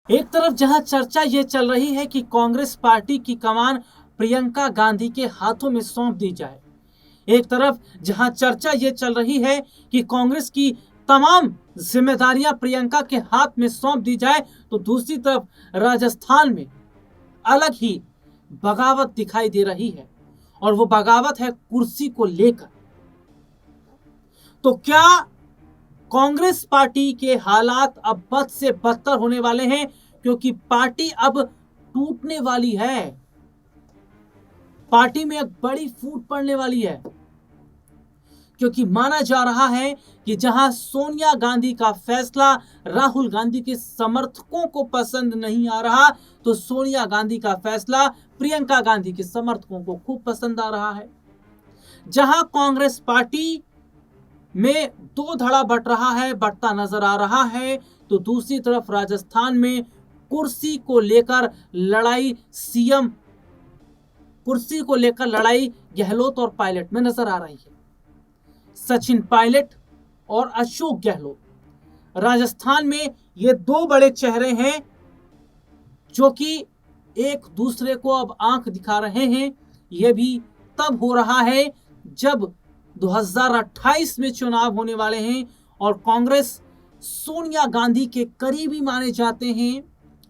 एक तरफ जहां चर्चा ये चल रही है कि कांग्रेस पार्टी की कमान प्रियंका गांधी के हाथों में सौंप दी जाए, एक तरफ जहां चर्चा ये चल रही है कि कांग्रेस की तमाम जिम्मेदारियां प्रियंका के हाथ में सौंप दी जाए, तो दूसरी तरफ राजस्थान में अलग ही बगावत दिखाई दे रही है। और वो बगावत है कुर्सी को लेकर। तो क्या कांग्रेस पार्टी के हालात अब बद से बदतर होने वाले हैं, क्योंकि पार्टी अब टूटने वाली है। पार्टी में एक बड़ी फूट पड़ने वाली है, क्योंकि माना जा रहा है कि जहां सोनिया गांधी का फैसला राहुल गांधी के समर्थकों को पसंद नहीं आ रहा, तो सोनिया गांधी का फैसला प्रियंका गांधी के समर्थकों को खूब पसंद आ रहा है। जहां कांग्रेस पार्टी में दो धड़ा बढ़ता नजर आ रहा है, तो दूसरी तरफ राजस्थान में कुर्सी को लेकर लड़ाई गहलोत और पायलट में नजर आ रही है। सचिन पायलट और अशोक गहलोत राजस्थान में ये दो बड़े चेहरे हैं जो कि एक दूसरे को अब आंख दिखा रहे हैं। यह भी तब हो रहा है जब 2028 में चुनाव होने वाले हैं और कांग्रेस सोनिया गांधी के करीबी माने जाते हैं।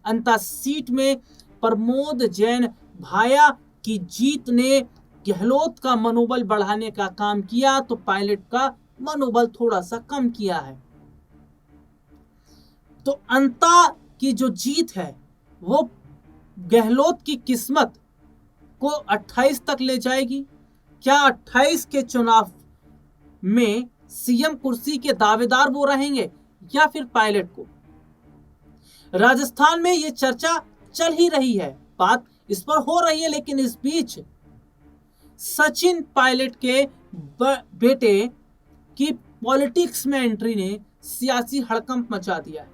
अंता सीट में प्रमोद जैन भाया की जीत ने गहलोत का मनोबल बढ़ाने का काम किया, तो पायलट का मनोबल थोड़ा सा कम किया है। तो अंता की जो जीत है वो गहलोत की किस्मत को 28 तक ले जाएगी। क्या 28 के चुनाव में सीएम कुर्सी के दावेदार वो रहेंगे या फिर पायलट को? राजस्थान में ये चर्चा चल ही रही है, बात इस पर हो रही है, लेकिन इस बीच सचिन पायलट के बेटे की पॉलिटिक्स में एंट्री ने सियासी हड़कंप मचा दिया है।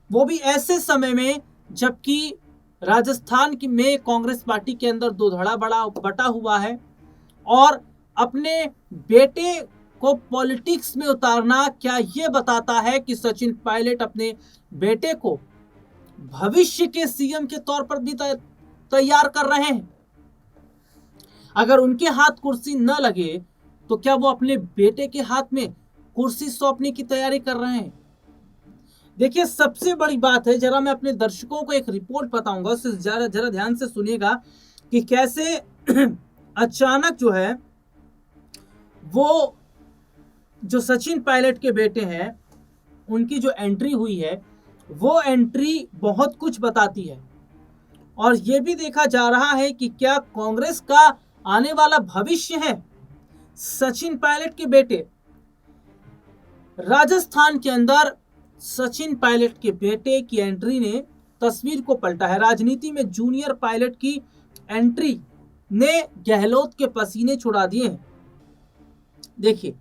वो भी ऐसे समय में जबकि राजस्थान की में कांग्रेस पार्टी के अंदर दो धड़ा बटा हुआ है, और अपने बेटे को पॉलिटिक्स में उतारना क्या यह बताता है कि सचिन पायलट अपने बेटे को भविष्य के सीएम के तौर पर भी तैयार कर रहे हैं। अगर उनके हाथ कुर्सी न लगे तो क्या वो अपने बेटे के हाथ में कुर्सी सौंपने की तैयारी कर रहे हैं? देखिए, सबसे बड़ी बात है, जरा मैं अपने दर्शकों को एक रिपोर्ट बताऊंगा, उससे जरा ध्यान से सुनिएगा कि कैसे अचानक जो है वो जो सचिन पायलट के बेटे हैं उनकी जो एंट्री हुई है वो एंट्री बहुत कुछ बताती है। और ये भी देखा जा रहा है कि क्या कांग्रेस का आने वाला भविष्य है सचिन पायलट के बेटे। राजस्थान के अंदर सचिन पायलट के बेटे की एंट्री ने तस्वीर को पलटा है। राजनीति में जूनियर पायलट की एंट्री ने गहलोत के पसीने छुड़ा दिए हैं। देखिए,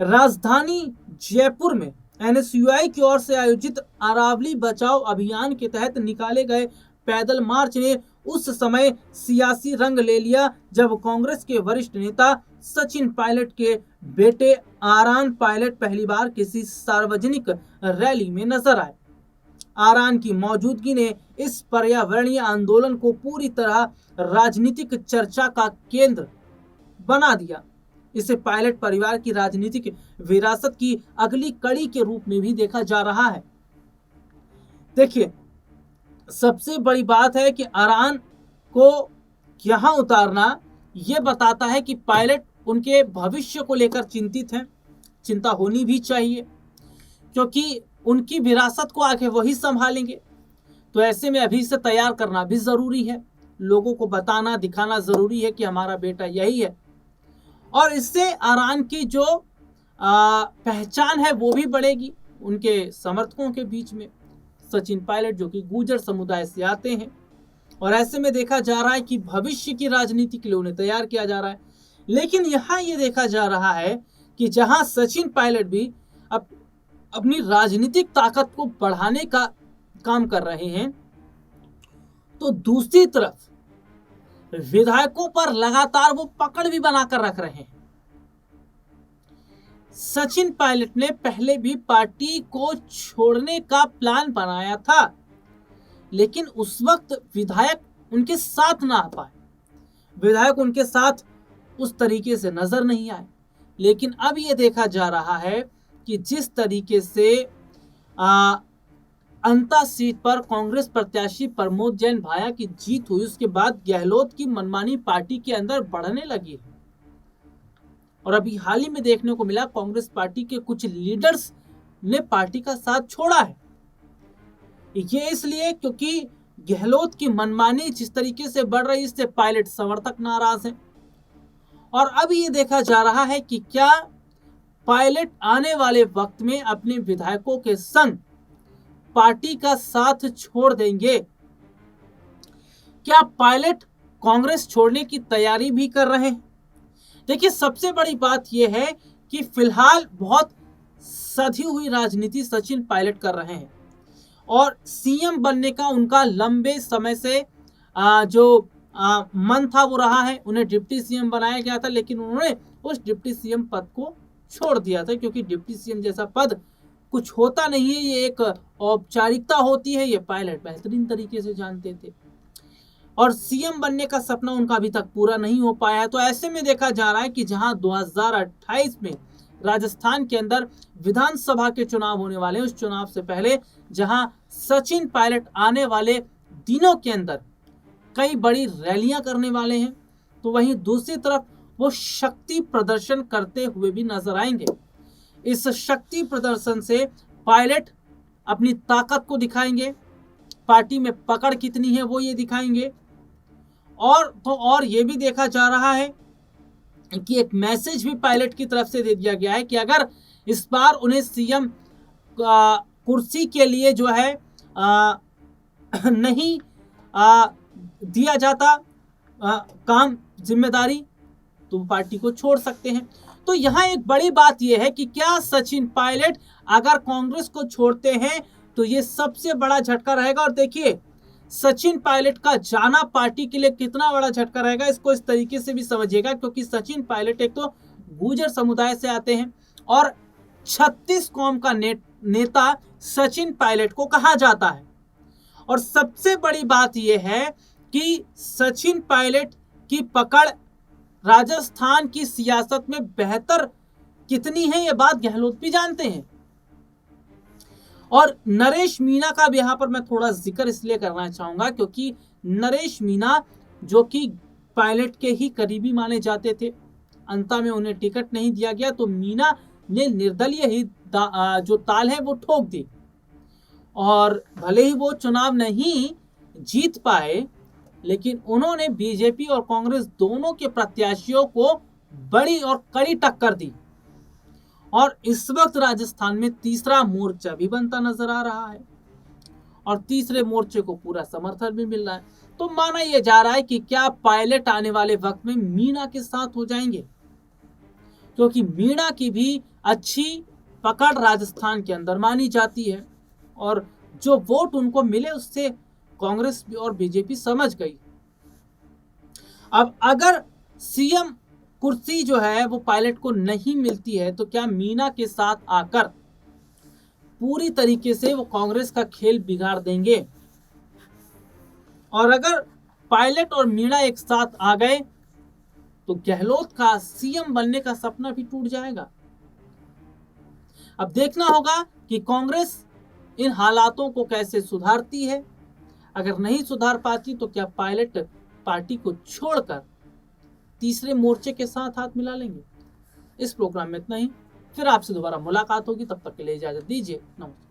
राजधानी जयपुर में एनएसयूआई की ओर से आयोजित अरावली बचाओ अभियान के तहत निकाले गए पैदल मार्च ने उस समय सियासी रंग ले लिया जब कांग्रेस के वरिष्ठ नेता सचिन पायलट के बेटे आरान पायलट पहली बार किसी सार्वजनिक रैली में नजर आए। आरान की मौजूदगी ने इस पर्यावरणीय आंदोलन को पूरी तरह राजनीतिक चर्चा का केंद्र बना दिया। इसे पायलट परिवार की राजनीतिक विरासत की अगली कड़ी के रूप में भी देखा जा रहा है। देखिए, सबसे बड़ी बात है कि आरान को यहां उतारना यह बताता है कि पायलट उनके भविष्य को लेकर चिंतित हैं। चिंता होनी भी चाहिए, क्योंकि उनकी विरासत को आगे वही संभालेंगे। तो ऐसे में अभी से तैयार करना भी जरूरी है, लोगों को बताना दिखाना जरूरी है कि हमारा बेटा यही है। और इससे आरान की जो पहचान है वो भी बढ़ेगी उनके समर्थकों के बीच में। सचिन पायलट जो कि गुर्जर समुदाय से आते हैं, और ऐसे में देखा जा रहा है कि भविष्य की राजनीति के लिए उन्हें तैयार किया जा रहा है। लेकिन यहाँ ये देखा जा रहा है कि जहां सचिन पायलट भी अपनी राजनीतिक ताकत को बढ़ाने का काम कर रहे हैं, तो दूसरी तरफ विधायकों पर लगातार वो पकड़ भी बनाकर रख रहे हैं। सचिन पायलट ने पहले भी पार्टी को छोड़ने का प्लान बनाया था, लेकिन उस वक्त विधायक उनके साथ ना आ पाए, विधायक उनके साथ उस तरीके से नजर नहीं आए। लेकिन अब यह देखा जा रहा है कि जिस तरीके से अंता सीट पर कांग्रेस प्रत्याशी प्रमोद जैन भाया की जीत हुई, उसके बाद गहलोत की मनमानी पार्टी के अंदर बढ़ने लगी है। और अभी हाल ही में देखने को मिला कांग्रेस पार्टी के कुछ लीडर्स ने पार्टी का साथ छोड़ा है। ये इसलिए क्योंकि गहलोत की मनमानी जिस तरीके से बढ़ रही, इससे पायलट समर्थक नाराज हैं। और अब ये देखा जा रहा है कि क्या पायलट आने वाले वक्त में अपने विधायकों के संग पार्टी का साथ छोड़ देंगे। क्या पायलट कांग्रेस छोड़ने की तैयारी भी कर रहे हैं? देखिए, सबसे बड़ी बात यह है कि फिलहाल बहुत सधी हुई राजनीति सचिन पायलट कर रहे हैं और सीएम बनने का उनका लंबे समय से जो मन था वो रहा है। उन्हें डिप्टी सीएम बनाया गया था, लेकिन उन्होंने उस डिप्टी सीएम पद को छोड़ दिया था, क्योंकि डिप्टी सीएम जैसा पद कुछ होता नहीं है, ये एक औपचारिकता होती है। ये पायलट बेहतरीन तरीके से जानते थे और सीएम बनने का सपना उनका अभी तक पूरा नहीं हो पाया है। तो ऐसे में देखा जा रहा है कि जहां 2028 में राजस्थान के अंदर विधानसभा के चुनाव होने वाले हैं, उस चुनाव से पहले जहां सचिन पायलट आने वाले दिनों के अंदर कई बड़ी रैलियां करने वाले हैं, तो वहीं दूसरी तरफ वो शक्ति प्रदर्शन करते हुए भी नजर आएंगे। इस शक्ति प्रदर्शन से पायलट अपनी ताकत को दिखाएंगे, पार्टी में पकड़ कितनी है वो ये दिखाएंगे। और ये भी देखा जा रहा है कि एक मैसेज भी पायलट की तरफ से दे दिया गया है कि अगर इस बार उन्हें सीएम कुर्सी के लिए जो है नहीं दिया जाता काम जिम्मेदारी, तो पार्टी को छोड़ सकते हैं। तो यहाँ एक बड़ी बात यह है कि क्या सचिन पायलट अगर कांग्रेस को छोड़ते हैं तो ये सबसे बड़ा झटका रहेगा। और देखिए, सचिन पायलट का जाना पार्टी के लिए कितना बड़ा झटका रहेगा, इसको इस तरीके से भी समझिएगा, क्योंकि सचिन पायलट एक तो गुर्जर समुदाय से आते हैं और 36 कौम का नेता सचिन पायलट को कहा जाता है। और सबसे बड़ी बात यह है कि सचिन पायलट की पकड़ राजस्थान की सियासत में बेहतर कितनी है, यह बात गहलोत भी जानते हैं। और नरेश मीणा का भी यहां पर मैं थोड़ा जिक्र इसलिए करना चाहूंगा क्योंकि नरेश मीणा जो कि पायलट के ही करीबी माने जाते थे, अंत में उन्हें टिकट नहीं दिया गया, तो मीणा ने निर्दलीय ही जो ताल है वो ठोक दी। और भले ही वो चुनाव नहीं जीत पाए, लेकिन उन्होंने बीजेपी और कांग्रेस दोनों के प्रत्याशियों को बड़ी और कड़ी टक्कर दी। और इस वक्त राजस्थान में तीसरा मोर्चा भी बनता नजर आ रहा है और तीसरे मोर्चे को पूरा समर्थन भी मिल रहा है। तो माना यह जा रहा है कि क्या पायलट आने वाले वक्त में मीणा के साथ हो जाएंगे, क्योंकि मीणा की भी अच्छी पकड़ राजस्थान के अंदर मानी जाती है और जो वोट उनको मिले उससे कांग्रेस और बीजेपी समझ गई। अब अगर सीएम कुर्सी जो है वो पायलट को नहीं मिलती है, तो क्या मीणा के साथ आकर पूरी तरीके से वो कांग्रेस का खेल बिगाड़ देंगे? और अगर पायलट और मीणा एक साथ आ गए तो गहलोत का सीएम बनने का सपना भी टूट जाएगा। अब देखना होगा कि कांग्रेस इन हालातों को कैसे सुधारती है। अगर नहीं सुधार पाती तो क्या पायलट पार्टी को छोड़कर तीसरे मोर्चे के साथ हाथ मिला लेंगे? इस प्रोग्राम में इतना ही, फिर आपसे दोबारा मुलाकात होगी, तब तक के लिए इजाजत दीजिए। नमस्कार।